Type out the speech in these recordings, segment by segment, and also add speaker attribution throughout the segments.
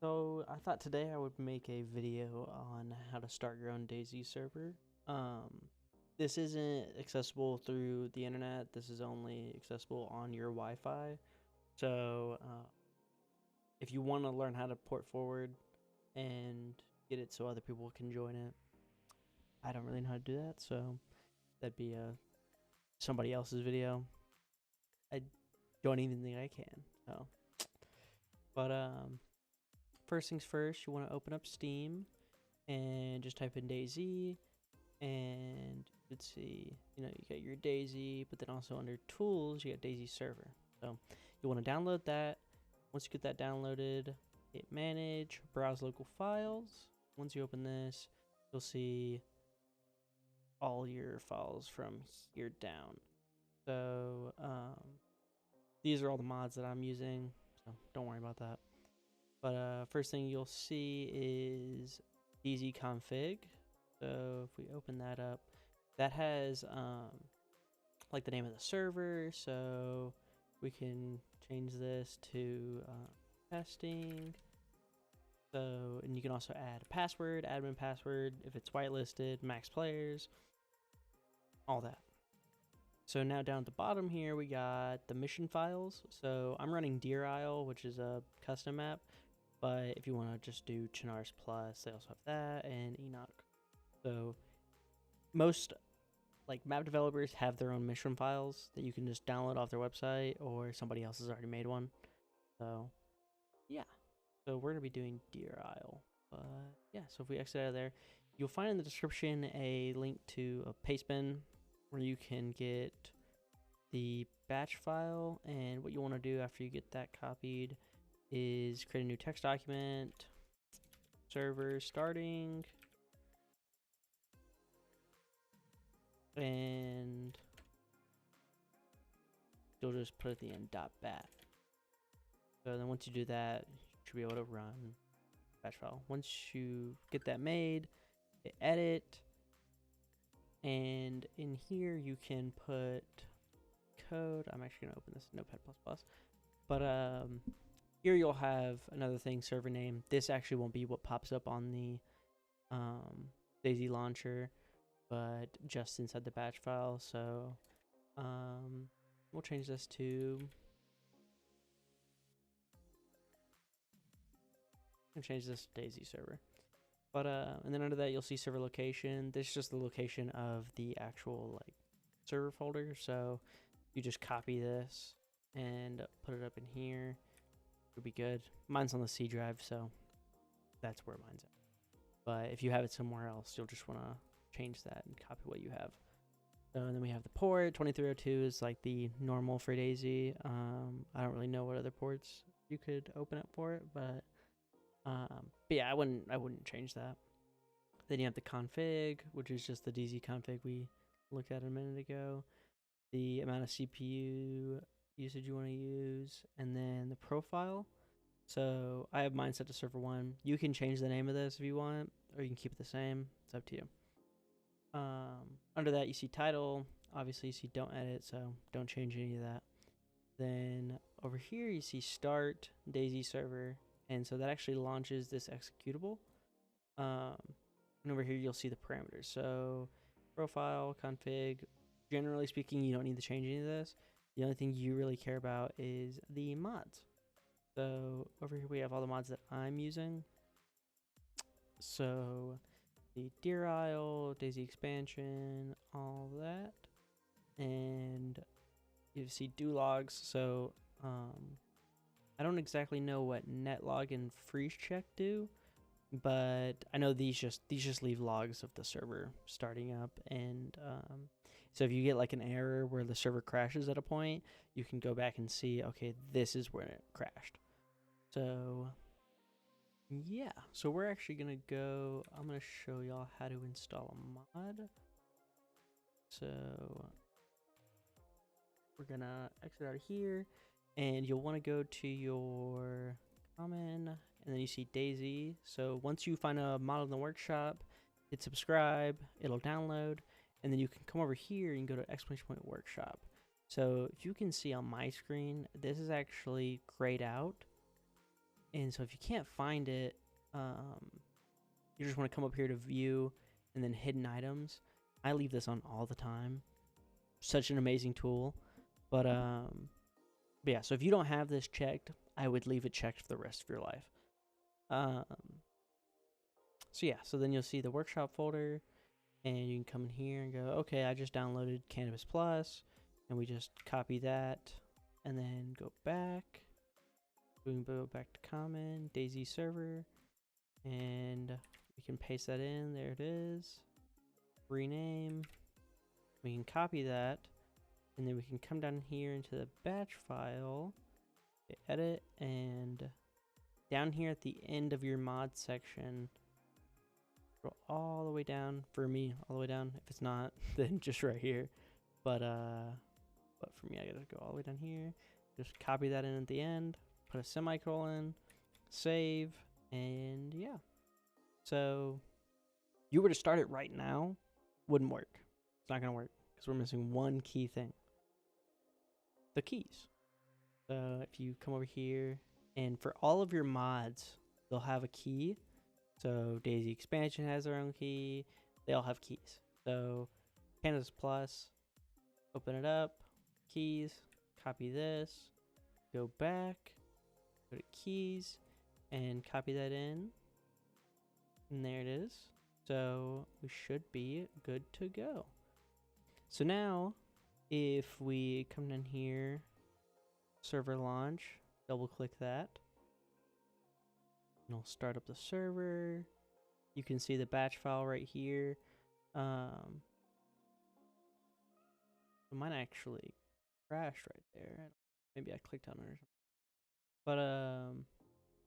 Speaker 1: So I thought today I would make a video on how to start your own Dayz server. Um, this isn't accessible through the internet. This is only accessible on your Wi-Fi. So if you want to learn how to port forward and get it so other people can join it, I don't really know how to do that. So that'd be somebody else's video. I don't even think I can. So, but first things first, you want to open up Steam and just type in Dayz, and let's see, you got your Dayz, but then also under tools you got Dayz server. So you want to download that. Once you get that downloaded, hit manage, browse local files. Once you open this, you'll see all your files from here down. So these are all the mods that I'm using, so don't worry about that. But first thing you'll see is Dayz config. So if we open that up, that has like the name of the server. So we can change this to testing. So, and you can also add a password, admin password, if it's whitelisted, max players, all that. So now down at the bottom here, we got the mission files. So I'm running Deer Isle, which is a custom map. But if you want to just do Chinars Plus, they also have that, and Enoch. So most like map developers have their own mission files that you can just download off their website, or somebody else has already made one. So yeah, so we're gonna be doing Deer Isle. But yeah, so if we exit out of there, you'll find in the description a link to a pastebin where you can get the batch file. And what you want to do after you get that copied is create a new text document, server starting, and you'll just put at the end .bat. So then once you do that, you should be able to run batch file. Once you get that made, hit edit, and in here you can put code. I'm actually gonna open this in Notepad++, but here you'll have another thing, server name. This actually won't be what pops up on the Dayz launcher, but just inside the batch file. So we'll change this to, Dayz server. But and then under that you'll see server location. This is just the location of the actual like server folder. So you just copy this and put it up in here. It'll be good. Mine's on the C drive, so that's where mine's at. But if you have it somewhere else, you'll just want to change that and copy what you have. So, and then we have the port 2302 is like the normal for Dayz. I don't really know what other ports you could open up for it, but yeah, I wouldn't change that. Then you have the config, which is just the Dayz config we looked at a minute ago. The amount of CPU usage you want to use, and then the profile. So I have mine set to server 1. You can change the name of this if you want, or you can keep it the same. It's up to you. Under that you see title. Obviously you see don't edit, so don't change any of that. Then over here you see start Dayz server, and so that actually launches this executable. And over here you'll see the parameters. So profile, config. Generally speaking, you don't need to change any of this. The only thing you really care about is the mods. So over here we have all the mods that I'm using. So the Deer Isle, Dayz expansion, all that. And you see do logs. So I don't exactly know what netlog and freeze check do, but I know these just leave logs of the server starting up. And so if you get like an error where the server crashes at a point, you can go back and see, okay, this is where it crashed. So yeah, so we're actually gonna go, I'm gonna show y'all how to install a mod. So we're gonna exit out of here, and you'll want to go to your common, and then you see Dayz. So once you find a mod in the workshop, hit subscribe, it'll download, and then you can come over here and go to exclamation point workshop. So if you can see on my screen, this is actually grayed out. And so if you can't find it, you just want to come up here to view and then hidden items. I leave this on all the time. Such an amazing tool. But yeah, so if you don't have this checked, I would leave it checked for the rest of your life. So yeah, so then you'll see the workshop folder, and you can come in here and go, okay, I just downloaded Cannabis Plus, and we just copy that, and then go back. We can go back to common, Dayz server, and we can paste that in. There it is. Rename. We can copy that, and then we can come down here into the batch file, edit, and down here at the end of your mod section, scroll all the way down. For me, all the way down. If it's not, then just right here. But for me, I gotta go all the way down here. Just copy that in at the end. Put a semicolon, save, and yeah. So you were to start it right now, wouldn't work. It's not gonna work because we're missing one key thing: the keys. So if you come over here, and for all of your mods, they'll have a key. So Dayz Expansion has their own key. They all have keys. So Cannabis Plus, open it up, keys, copy this, go back, go to keys, and copy that in. And there it is. So we should be good to go. So now, if we come in here, server launch, double click that, and I'll start up the server. You can see the batch file right here. Mine actually crashed right there. Maybe I clicked on it or something. But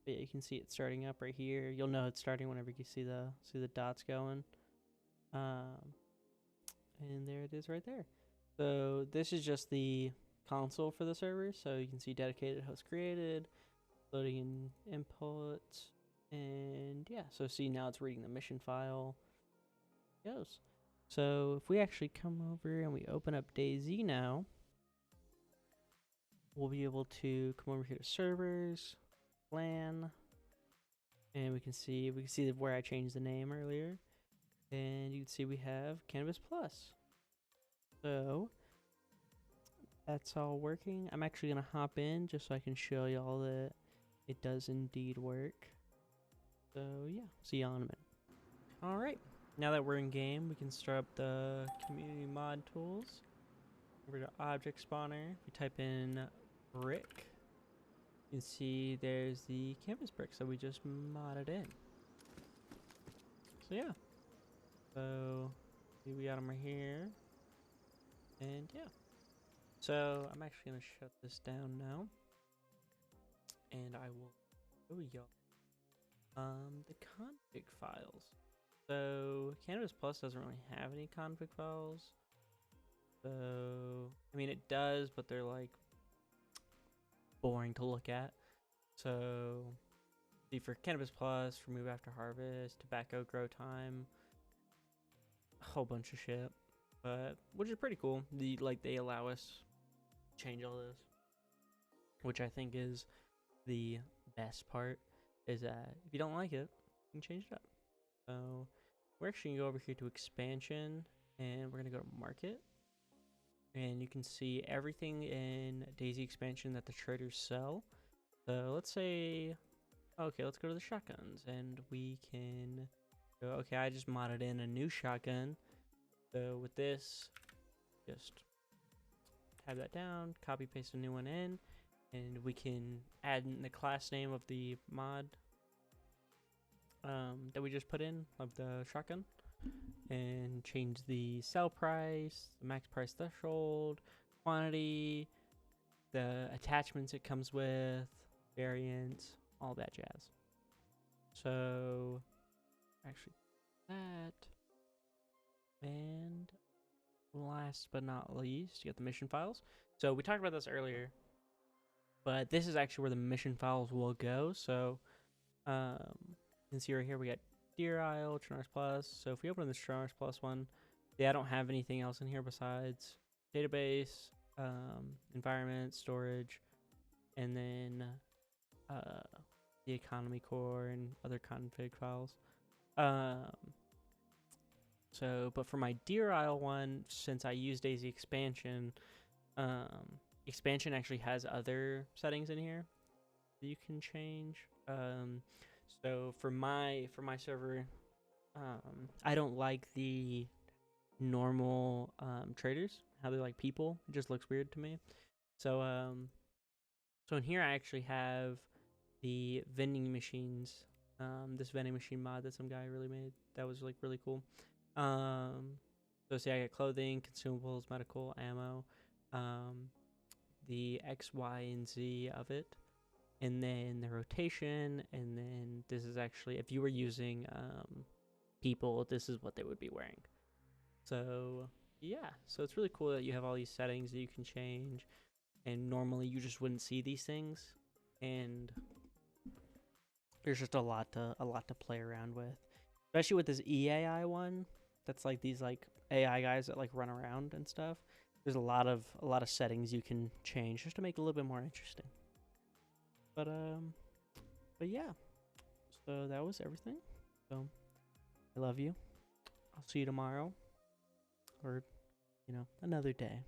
Speaker 1: yeah, you can see it starting up right here. You'll know it's starting whenever you see the dots going. And there it is right there. So this is just the console for the server. So you can see dedicated host created, loading in inputs, and yeah. So see, now it's reading the mission file. It goes. So if we actually come over and we open up Dayz now, we'll be able to come over here to servers, LAN, and we can see where I changed the name earlier, and you can see we have Cannabis Plus. So that's all working. I'm actually gonna hop in just so I can show y'all that it does indeed work. So yeah, see y'all in a minute. All right, now that we're in game, we can start up the community mod tools. Over to object spawner, we type in brick. You can see there's the canvas bricks that we just modded in. So yeah. So we got them right here. And yeah. So I'm actually gonna shut this down now. And I will show y'all the config files. So Cannabis Plus doesn't really have any config files. So I mean it does, but they're like boring to look at. So see, for Cannabis Plus, remove after harvest, tobacco grow time, a whole bunch of shit, but which is pretty cool. They allow us to change all this, which I think is the best part, is that if you don't like it, you can change it up. So we're actually gonna go over here to expansion, and we're gonna go to market. And you can see everything in Dayz expansion that the traders sell. So let's say, okay, let's go to the shotguns, and we can go, okay, I just modded in a new shotgun. So with this, just tab that down, copy paste a new one in, and we can add in the class name of the mod that we just put in of the shotgun, and change the sell price, the max price threshold, quantity, the attachments it comes with, variants, all that jazz. So actually that, and last but not least, you got the mission files. So we talked about this earlier, but this is actually where the mission files will go. So you can see right here we got Deer Isle, Trinars Plus. So if we open this Trinars Plus one, I don't have anything else in here besides database, environment, storage, and then the economy core and other config files. Um, but for my Deer Isle one, since I use Dayz expansion, expansion actually has other settings in here that you can change. So for my server, I don't like the normal traders, how they're like people. It just looks weird to me. So so in here I actually have the vending machines. This vending machine mod that some guy really made that was like really cool. So see, I get clothing, consumables, medical, ammo, the X, Y, and Z of it, and then the rotation, and then this is actually, if you were using people, this is what they would be wearing. So yeah, so it's really cool that you have all these settings that you can change, and normally you just wouldn't see these things, and there's just a lot to play around with, especially with this EAI one. That's like these like AI guys that like run around and stuff. There's a lot of settings you can change just to make it a little bit more interesting. But yeah. So that was everything. So I love you. I'll see you tomorrow, or another day.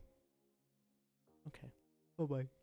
Speaker 1: Okay. Bye bye.